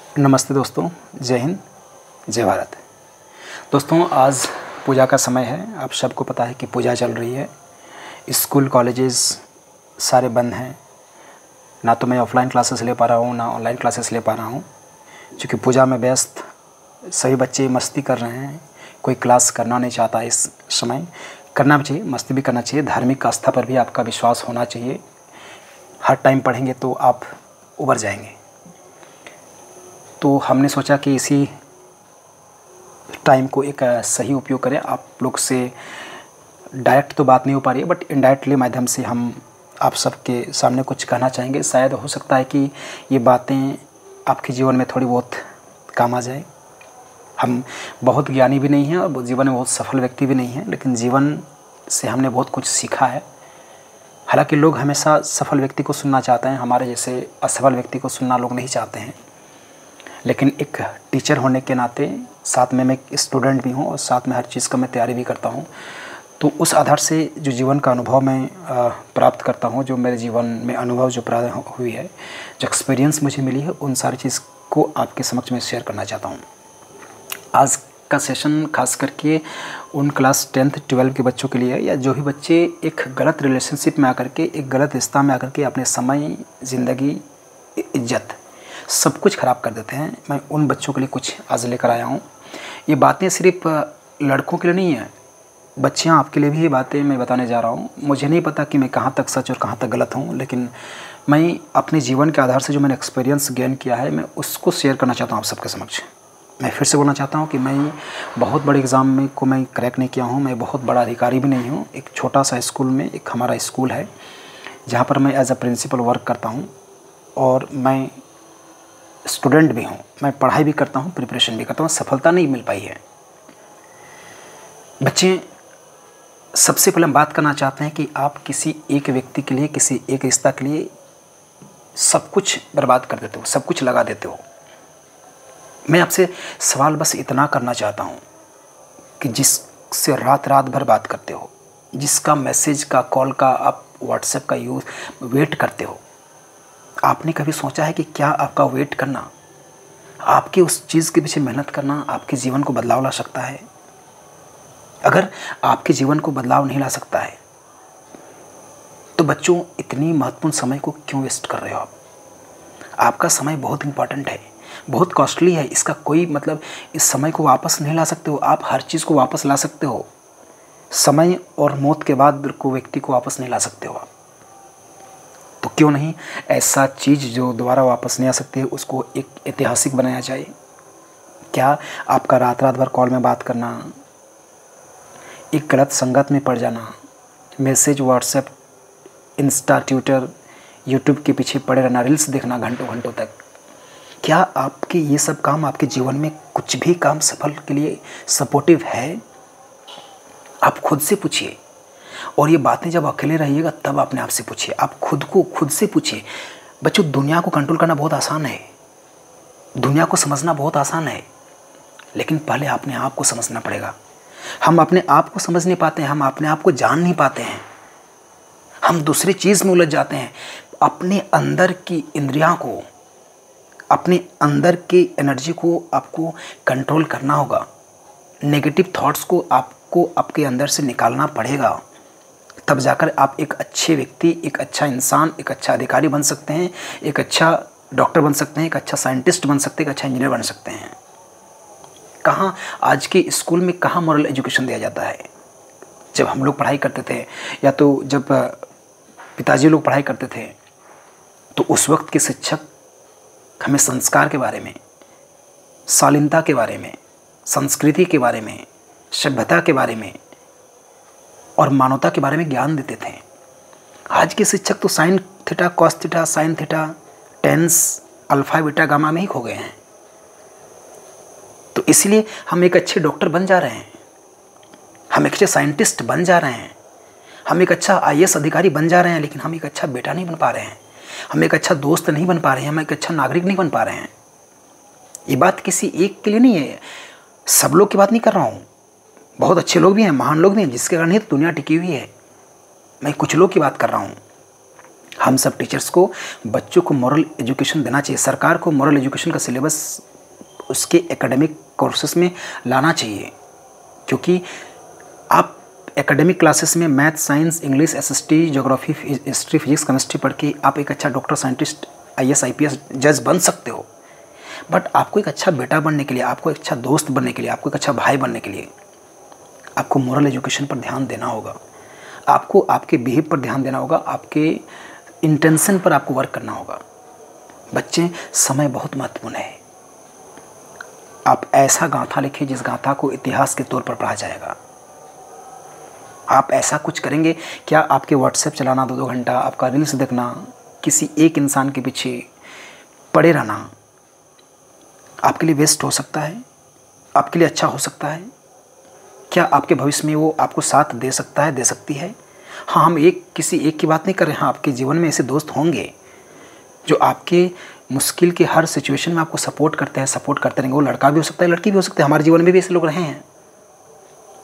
नमस्ते दोस्तों, जय हिंद, जय भारत। दोस्तों, आज पूजा का समय है। आप सबको पता है कि पूजा चल रही है। स्कूल कॉलेजेस सारे बंद हैं। ना तो मैं ऑफ़लाइन क्लासेस ले पा रहा हूँ, ना ऑनलाइन क्लासेस ले पा रहा हूँ, क्योंकि पूजा में व्यस्त सभी बच्चे मस्ती कर रहे हैं। कोई क्लास करना नहीं चाहता इस समय। करना भी चाहिए, मस्ती भी करना चाहिए। धार्मिक आस्था पर भी आपका विश्वास होना चाहिए। हर टाइम पढ़ेंगे तो आप उबर जाएंगे। तो हमने सोचा कि इसी टाइम को एक सही उपयोग करें। आप लोग से डायरेक्ट तो बात नहीं हो पा रही है, बट इनडायरेक्टली माध्यम से हम आप सबके सामने कुछ कहना चाहेंगे। शायद हो सकता है कि ये बातें आपके जीवन में थोड़ी बहुत काम आ जाए। हम बहुत ज्ञानी भी नहीं हैं और जीवन में बहुत सफल व्यक्ति भी नहीं हैं, लेकिन जीवन से हमने बहुत कुछ सीखा है। हालांकि लोग हमेशा सफल व्यक्ति को सुनना चाहते हैं, हमारे जैसे असफल व्यक्ति को सुनना लोग नहीं चाहते हैं। लेकिन एक टीचर होने के नाते साथ में मैं एक स्टूडेंट भी हूँ और साथ में हर चीज़ का मैं तैयारी भी करता हूँ। तो उस आधार से जो जीवन का अनुभव मैं प्राप्त करता हूँ, जो मेरे जीवन में अनुभव जो प्राप्त हुई है, जो एक्सपीरियंस मुझे मिली है, उन सारी चीज़ को आपके समक्ष में शेयर करना चाहता हूँ। आज का सेशन खास करके उन क्लास 10th 12 के बच्चों के लिए है, या जो भी बच्चे एक गलत रिलेशनशिप में आकर के, एक गलत रिश्ता में आकर के अपने समय, ज़िंदगी, इज्जत सब कुछ ख़राब कर देते हैं। मैं उन बच्चों के लिए कुछ आज लेकर आया हूँ। ये बातें सिर्फ लड़कों के लिए नहीं है, बच्चियाँ आपके लिए भी ये बातें मैं बताने जा रहा हूँ। मुझे नहीं पता कि मैं कहाँ तक सच और कहाँ तक गलत हूँ, लेकिन मैं अपने जीवन के आधार से जो मैंने एक्सपीरियंस गेन किया है, मैं उसको शेयर करना चाहता हूँ आप सबके समक्ष। मैं फिर से बोलना चाहता हूँ कि मैं बहुत बड़े एग्ज़ाम में को मैं क्रैक नहीं किया हूँ। मैं बहुत बड़ा अधिकारी भी नहीं हूँ। एक छोटा सा स्कूल में, एक हमारा स्कूल है जहाँ पर मैं एज अ प्रिंसिपल वर्क करता हूँ, और मैं स्टूडेंट भी हूँ। मैं पढ़ाई भी करता हूँ, प्रिपरेशन भी करता हूँ। सफलता नहीं मिल पाई है। बच्चे, सबसे पहले हम बात करना चाहते हैं कि आप किसी एक व्यक्ति के लिए, किसी एक रिश्ता के लिए सब कुछ बर्बाद कर देते हो, सब कुछ लगा देते हो। मैं आपसे सवाल बस इतना करना चाहता हूँ कि जिससे रात रात भर बात करते हो, जिसका मैसेज का, कॉल का, आप व्हाट्सएप का यूज़ वेट करते हो, आपने कभी सोचा है कि क्या आपका वेट करना, आपकी उस चीज़ के पीछे मेहनत करना आपके जीवन को बदलाव ला सकता है? अगर आपके जीवन को बदलाव नहीं ला सकता है तो बच्चों, इतनी महत्वपूर्ण समय को क्यों वेस्ट कर रहे हो आप? आपका समय बहुत इंपॉर्टेंट है, बहुत कॉस्टली है। इसका कोई मतलब, इस समय को वापस नहीं ला सकते हो आप। हर चीज़ को वापस ला सकते हो, समय और मौत के बाद को व्यक्ति को वापस नहीं ला सकते हो आप। तो क्यों नहीं ऐसा चीज़ जो दोबारा वापस नहीं आ सकती है, उसको एक ऐतिहासिक बनाया जाए? क्या आपका रात रात भर कॉल में बात करना, एक गलत संगत में पड़ जाना, message, WhatsApp, Insta, Twitter, YouTube के पीछे पड़े रहना, रील्स देखना घंटों घंटों तक, क्या आपके ये सब काम आपके जीवन में कुछ भी काम सफल के लिए सपोर्टिव है? आप खुद से पूछिए। और ये बातें जब अकेले रहिएगा तब अपने आप से पूछिए। आप खुद को खुद से पूछिए। बच्चों, दुनिया को कंट्रोल करना बहुत आसान है, दुनिया को समझना बहुत आसान है, लेकिन पहले अपने आप को समझना पड़ेगा। हम अपने आप को समझ नहीं पाते हैं, हम अपने आप को जान नहीं पाते हैं, हम दूसरी चीज़ में उलझ जाते हैं। अपने अंदर की इंद्रियां को, अपने अंदर की एनर्जी को आपको कंट्रोल करना होगा। नेगेटिव थॉट्स को आपको आपके अंदर से निकालना पड़ेगा, तब जाकर आप एक अच्छे व्यक्ति, एक अच्छा इंसान, एक अच्छा अधिकारी बन सकते हैं, एक अच्छा डॉक्टर बन सकते हैं, एक अच्छा साइंटिस्ट बन सकते हैं, एक अच्छा इंजीनियर बन सकते हैं। कहाँ आज के स्कूल में कहाँ मॉरल एजुकेशन दिया जाता है? जब हम लोग पढ़ाई करते थे, या तो जब पिताजी लोग पढ़ाई करते थे, तो उस वक्त के शिक्षक हमें संस्कार के बारे में, शालीनता के बारे में, संस्कृति के बारे में, सभ्यता के बारे में और मानवता के बारे में ज्ञान देते थे। आज के शिक्षक तो sine theta, cos theta, sine theta, tan, alpha, beta, gamma में ही खो गए हैं। तो इसलिए हम एक अच्छे डॉक्टर बन जा रहे हैं, हम एक अच्छे साइंटिस्ट बन जा रहे हैं, हम एक अच्छा आईएएस अधिकारी बन जा रहे हैं, लेकिन हम एक अच्छा बेटा नहीं बन पा रहे हैं, हम एक अच्छा दोस्त नहीं बन पा रहे हैं, हम एक अच्छा नागरिक नहीं बन पा रहे हैं। ये बात किसी एक के लिए नहीं है, सब लोग की बात नहीं कर रहा हूँ। बहुत अच्छे लोग भी हैं, महान लोग भी हैं, जिसके कारण ही तो दुनिया टिकी हुई है। मैं कुछ लोग की बात कर रहा हूँ। हम सब टीचर्स को बच्चों को मॉरल एजुकेशन देना चाहिए। सरकार को मॉरल एजुकेशन का सिलेबस उसके एकेडमिक कोर्सेज में लाना चाहिए, क्योंकि आप एकेडमिक क्लासेस में math, science, English, SST, geography, history, physics, chemistry पढ़ के आप एक अच्छा डॉक्टर, साइंटिस्ट, आईएएस, आईपीएस, जज बन सकते हो। बट आपको एक अच्छा बेटा बनने के लिए, आपको एक अच्छा दोस्त बनने के लिए, आपको एक अच्छा भाई बनने के लिए आपको मॉरल एजुकेशन पर ध्यान देना होगा। आपको आपके बिहेव पर ध्यान देना होगा, आपके इंटेंशन पर आपको वर्क करना होगा। बच्चे, समय बहुत महत्वपूर्ण है। आप ऐसा गाथा लिखिए जिस गाथा को इतिहास के तौर पर पढ़ा जाएगा। आप ऐसा कुछ करेंगे, क्या आपके व्हाट्सएप चलाना 2-2 घंटा, आपका रील्स देखना, किसी एक इंसान के पीछे पड़े रहना आपके लिए वेस्ट हो सकता है? आपके लिए अच्छा हो सकता है? क्या आपके भविष्य में वो आपको साथ दे सकता है, दे सकती है? हाँ, हम किसी एक की बात नहीं कर रहे हैं। हाँ, आपके जीवन में ऐसे दोस्त होंगे जो आपके मुश्किल के हर सिचुएशन में आपको सपोर्ट करते हैं, सपोर्ट करते रहेंगे। वो लड़का भी हो सकता है, लड़की भी हो सकती है। हमारे जीवन में भी ऐसे लोग रहे हैं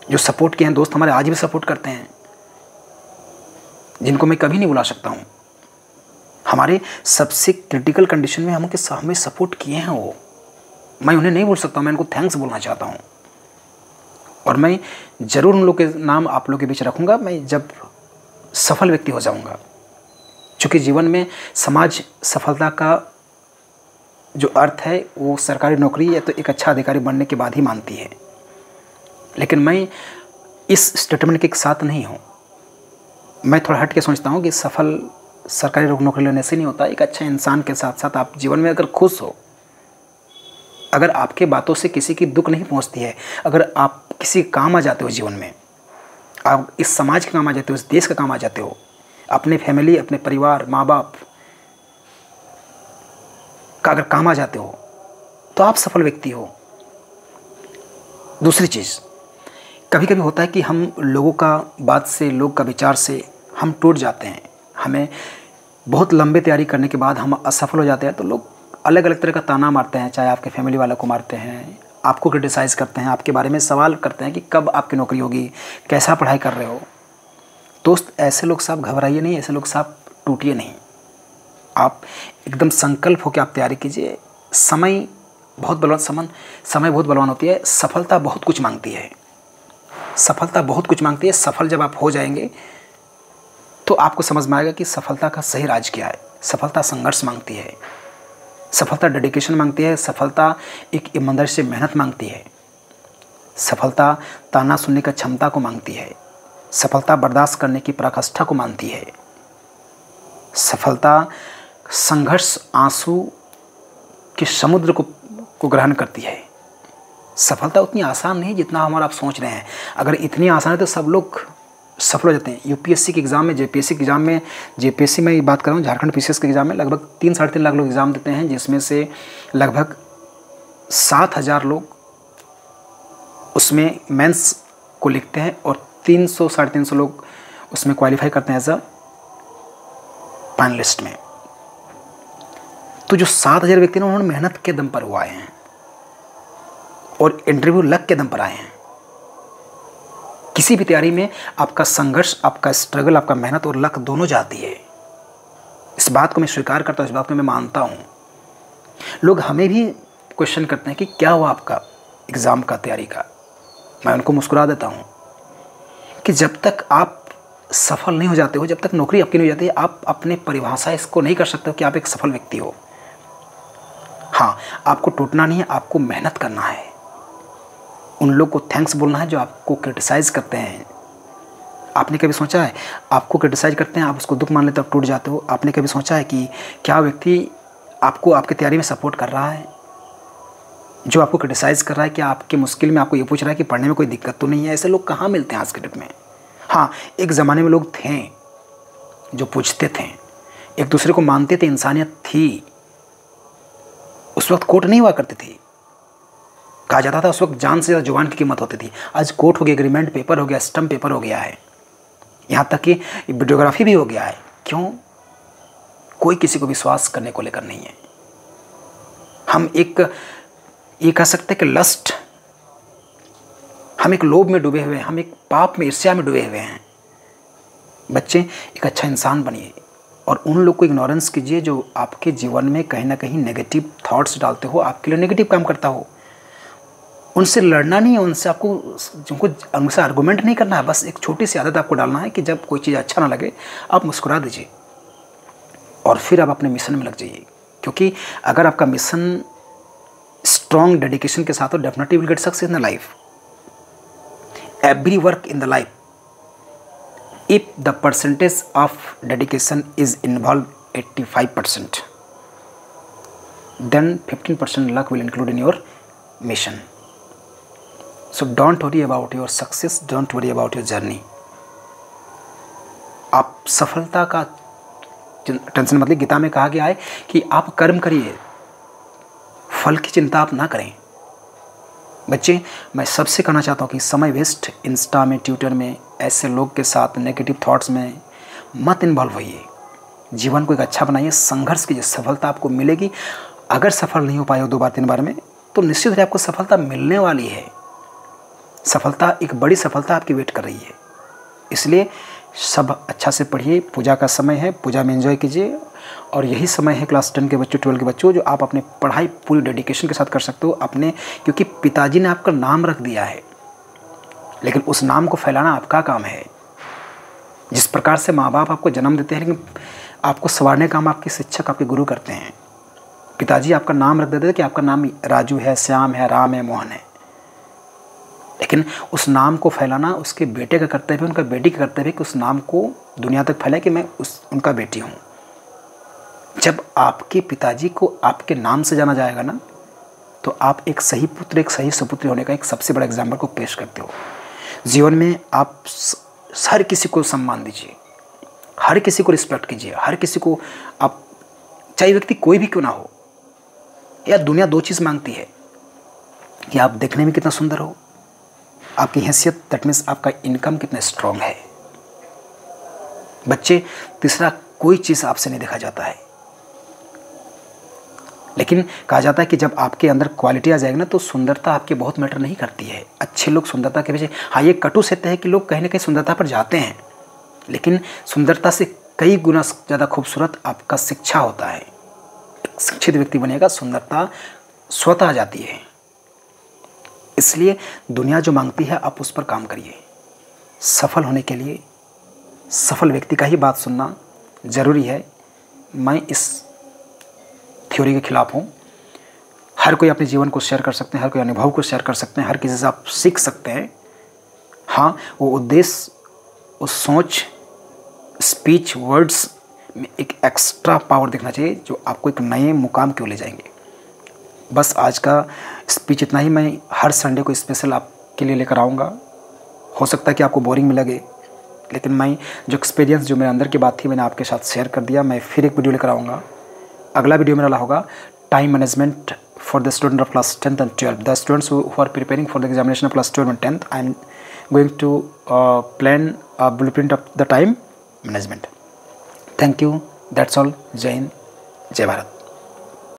जो सपोर्ट किए हैं। दोस्त हमारे आज भी सपोर्ट करते हैं, जिनको मैं कभी नहीं भुला सकता हूँ। हमारे सबसे क्रिटिकल कंडीशन में हमें सपोर्ट किए हैं वो। मैं उन्हें नहीं भूल सकता, मैं उनको थैंक्स बोलना चाहता हूँ। और मैं ज़रूर उन लोग के नाम आप लोग के बीच रखूँगा, मैं जब सफल व्यक्ति हो जाऊँगा। क्योंकि जीवन में समाज सफलता का जो अर्थ है वो सरकारी नौकरी या तो एक अच्छा अधिकारी बनने के बाद ही मानती है। लेकिन मैं इस स्टेटमेंट के साथ नहीं हूँ। मैं थोड़ा हट के सोचता हूँ कि सफल सरकारी नौकरी लेने से नहीं होता। एक अच्छा इंसान के साथ साथ आप जीवन में अगर खुश हो, अगर आपके बातों से किसी की दुख नहीं पहुँचती है, अगर आप किसी काम आ जाते हो, जीवन में आप इस समाज के काम आ जाते हो, इस देश का काम आ जाते हो, अपने फैमिली, अपने परिवार, माँ बाप का अगर काम आ जाते हो, तो आप सफल व्यक्ति हो। दूसरी चीज़, कभी कभी होता है कि हम लोगों का बात से, लोग का विचार से हम टूट जाते हैं। हमें बहुत लंबे तैयारी करने के बाद हम असफल हो जाते हैं, तो लोग अलग अलग तरह का ताना मारते हैं। चाहे आपके फैमिली वालों को मारते हैं, आपको क्रिटिसाइज़ करते हैं, आपके बारे में सवाल करते हैं कि कब आपकी नौकरी होगी, कैसा पढ़ाई कर रहे हो। दोस्त, ऐसे लोग साहब घबराइए नहीं, ऐसे लोग साहब टूटिए नहीं। आप एकदम संकल्प होकर आप तैयारी कीजिए। समय बहुत बलवान होती है। सफलता बहुत कुछ मांगती है। सफलता बहुत कुछ मांगती है। सफल जब आप हो जाएंगे तो आपको समझ में आएगा कि सफलता का सही राज क्या है। सफलता संघर्ष मांगती है, सफलता डेडिकेशन मांगती है, सफलता एक ईमानदारी से मेहनत मांगती है, सफलता ताना सुनने की क्षमता को मांगती है, सफलता बर्दाश्त करने की पराकाष्ठा को मांगती है, सफलता संघर्ष आंसू के समुद्र को ग्रहण करती है। सफलता उतनी आसान नहीं जितना हमारा आप सोच रहे हैं। अगर इतनी आसान है तो सब लोग सफल हो जाते हैं। यूपीएससी के एग्ज़ाम में, जेपीएससी के एग्ज़ाम में, जेपीएससी में बात कर रहा हूँ, झारखंड पीसीएस के एग्ज़ाम में लगभग 3-3.5 लाख लोग एग्ज़ाम देते हैं, जिसमें से लगभग 7,000 लोग उसमें मेंस को लिखते हैं और 300-350 लोग उसमें क्वालिफाई करते हैं एज अ फाइनलिस्ट में। तो जो 7,000 व्यक्ति हैं उन्होंने मेहनत के दम पर हुआ हैं और इंटरव्यू लक के दम पर आए हैं। किसी भी तैयारी में आपका संघर्ष, आपका स्ट्रगल, आपका मेहनत और लक दोनों जाती है। इस बात को मैं स्वीकार करता हूँ, इस बात को मैं मानता हूँ। लोग हमें भी क्वेश्चन करते हैं कि क्या हुआ आपका एग्ज़ाम का तैयारी का। मैं उनको मुस्कुरा देता हूँ कि जब तक आप सफल नहीं हो जाते हो, जब तक नौकरी आपकी नहीं हो जाती है, आप अपने परिभाषा इसको नहीं कर सकते हो कि आप एक सफल व्यक्ति हो। हाँ, आपको टूटना नहीं है, आपको मेहनत करना है। उन लोग को थैंक्स बोलना है जो आपको क्रिटिसाइज़ करते हैं। आपने कभी सोचा है, आपको क्रिटिसाइज़ करते हैं, आप उसको दुख मान लेते हो, आप टूट जाते हो। आपने कभी सोचा है कि क्या व्यक्ति आपको आपकी तैयारी में सपोर्ट कर रहा है? जो आपको क्रिटिसाइज़ कर रहा है, क्या आपके मुश्किल में आपको ये पूछ रहा है कि पढ़ने में कोई दिक्कत तो नहीं है? ऐसे लोग कहाँ मिलते हैं आज के डेट में। हाँ, एक ज़माने में लोग थे जो पूछते थे, एक दूसरे को मानते थे, इंसानियत थी। उस वक्त कोर्ट नहीं हुआ करती थी, कहा जाता था उस वक्त जान से ज़्यादा जुबान की कीमत होती थी। आज कोर्ट हो गया, एग्रीमेंट पेपर हो गया, स्टम्प पेपर हो गया है, यहाँ तक कि वीडियोग्राफी भी हो गया है। क्यों? कोई किसी को विश्वास करने को लेकर नहीं है। हम ये कह सकते हैं कि लस्ट, हम एक लोभ में डूबे हुए हैं, हम एक पाप में, ईर्ष्या में डूबे हुए हैं। बच्चे, एक अच्छा इंसान बनिए और उन लोग को इग्नोरेंस कीजिए जो आपके जीवन में कहीं ना कहीं नेगेटिव थॉट्स डालते हो, आपके लिए नेगेटिव काम करता हो। उनसे लड़ना नहीं है, उनसे उनसे आर्गूमेंट नहीं करना है। बस एक छोटी सी आदत आपको डालना है कि जब कोई चीज़ अच्छा ना लगे आप मुस्कुरा दीजिए और फिर आप अपने मिशन में लग जाइए। क्योंकि अगर आपका मिशन स्ट्रॉन्ग डेडिकेशन के साथ हो, definitely will get success in the life. Every work in the life, if the percentage of dedication is involved 85%, then 15% luck will include in your mission. So don't worry about your success, don't worry about your journey. आप सफलता का tension मतलब गीता में कहा गया है कि आप कर्म करिए, फल की चिंता आप ना करें। बच्चे, मैं सबसे कहना चाहता हूँ कि समय वेस्ट इंस्टा में, ट्विटर में, ऐसे लोग के साथ नेगेटिव थॉट्स में मत इन्वॉल्व होइए। जीवन को एक अच्छा बनाइए, संघर्ष कीजिए, सफलता आपको मिलेगी। अगर सफल नहीं हो पाए हो 2 बार 3 बार में, तो निश्चित ही आपको सफलता मिलने वाली है। सफलता, एक बड़ी सफलता आपकी वेट कर रही है। इसलिए सब अच्छा से पढ़िए। पूजा का समय है, पूजा में एंजॉय कीजिए। और यही समय है क्लास 10 के बच्चों, 12 के बच्चों, जो आप अपनी पढ़ाई पूरी डेडिकेशन के साथ कर सकते हो अपने, क्योंकि पिताजी ने आपका नाम रख दिया है, लेकिन उस नाम को फैलाना आपका काम है। जिस प्रकार से माँ बाप आपको जन्म देते हैं, लेकिन आपको संवारने का काम आपके शिक्षक, आपके गुरु करते हैं। पिताजी आपका नाम रख देते हैं कि आपका नाम राजू है, श्याम है, राम है, मोहन है, लेकिन उस नाम को फैलाना उसके बेटे का कर्तव्य है, उनका बेटी का कर्तव्य है कि उस नाम को दुनिया तक फैलाए कि मैं उनका बेटी हूँ। जब आपके पिताजी को आपके नाम से जाना जाएगा ना, तो आप एक सही पुत्र, एक सही सुपुत्री होने का एक सबसे बड़ा एग्जाम्पल को पेश करते हो। जीवन में आप हर किसी को सम्मान दीजिए, हर किसी को रिस्पेक्ट कीजिए, हर किसी को आप, चाहे व्यक्ति कोई भी क्यों ना हो। या दुनिया 2 चीज़ मांगती है कि आप देखने में कितना सुंदर हो, आपकी हैसियत, दैट मीन्स आपका इनकम कितना स्ट्रांग है। बच्चे, तीसरा कोई चीज़ आपसे नहीं देखा जाता है, लेकिन कहा जाता है कि जब आपके अंदर क्वालिटी आ जाएगी ना, तो सुंदरता आपके बहुत मैटर नहीं करती है। अच्छे लोग सुंदरता के पीछे, हाँ ये कटु सत्य है कि लोग कहीं ना कहीं सुंदरता पर जाते हैं, लेकिन सुंदरता से कई गुना ज़्यादा खूबसूरत आपका शिक्षा होता है। एक शिक्षित व्यक्ति बनेगा, सुंदरता स्वतः आ जाती है। इसलिए दुनिया जो मांगती है आप उस पर काम करिए। सफल होने के लिए सफल व्यक्ति का ही बात सुनना ज़रूरी है। मैं इस थ्योरी के खिलाफ हूँ। हर कोई अपने जीवन को शेयर कर सकते हैं, हर कोई अनुभव को शेयर कर सकते हैं, हर किसी से आप सीख सकते हैं। हाँ, वो उद्देश्य, उस सोच, स्पीच, वर्ड्स में एक एक्स्ट्रा पावर देखना चाहिए जो आपको एक नए मुकाम क्यों ले जाएंगे। बस आज का स्पीच इतना ही। मैं हर संडे को स्पेशल आपके लिए लेकर आऊँगा। हो सकता है कि आपको बोरिंग में लगे, लेकिन मैं जो एक्सपीरियंस, जो मेरे अंदर की बात थी, मैंने आपके साथ शेयर कर दिया। मैं फिर एक वीडियो लेकर आऊँगा। अगला वीडियो मेरा होगा time management for the student of class 10th and 12th, the students who are preparing for the examination of class 12 and 10th. I am going to plan a blueprint of the time management. Thank you. That's all. Jai Hind, Jai Bharat.